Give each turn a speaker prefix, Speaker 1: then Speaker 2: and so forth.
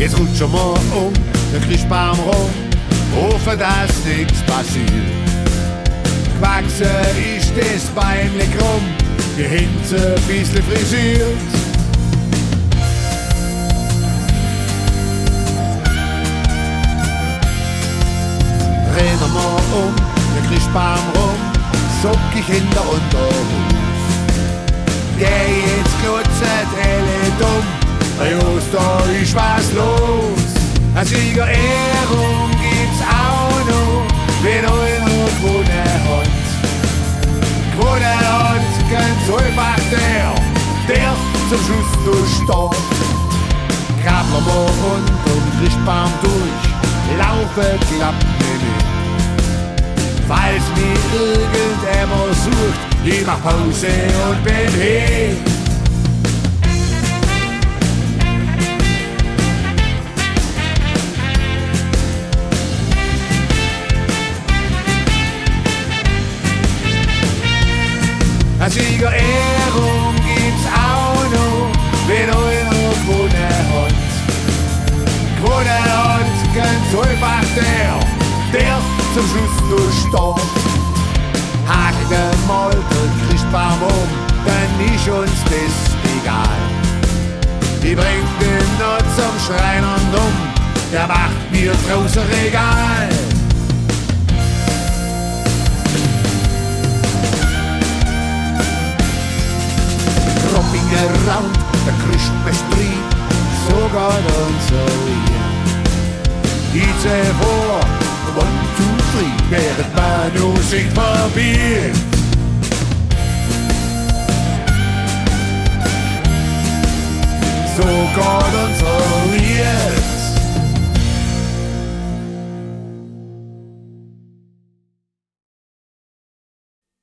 Speaker 1: Jetzt rutschen wir der Christbaum rum, hoffen, dass nichts passiert. Gewachsen ist das Bäumle krumm, die Hinze ein bisschen frisiert. Drehen wir der Christbaum rum, suck ich hinter Unterhus. Geh jetzt klutzet alle dumm, bei uns da ist was los. Eine Siegerehrung gibt's auch noch, wenn einer gewonnen hat. Gewonnen hat ganz einfach der zum Schluss durchsteht. Krabbeln wir unterm Christbaum durch, laufen klappt nicht. Falls mich irgendjemand sucht, ich mach Pause und bin hier. Eine Siegerehrung gibt's auch noch, wenn einer gewonnen hat. Gewonnen hat ganz einfach der zum Schluss durchsteht. Haken mal den Christbaum dann ist uns das egal. Ich bring den noch zum Schreiner der macht mir draußen Regal. Dropping around, der Christmas tree, so geht unser Lied. Ich seh vor, 1, 2, 3, während man nur sich verbiegt. So geht unser Lied.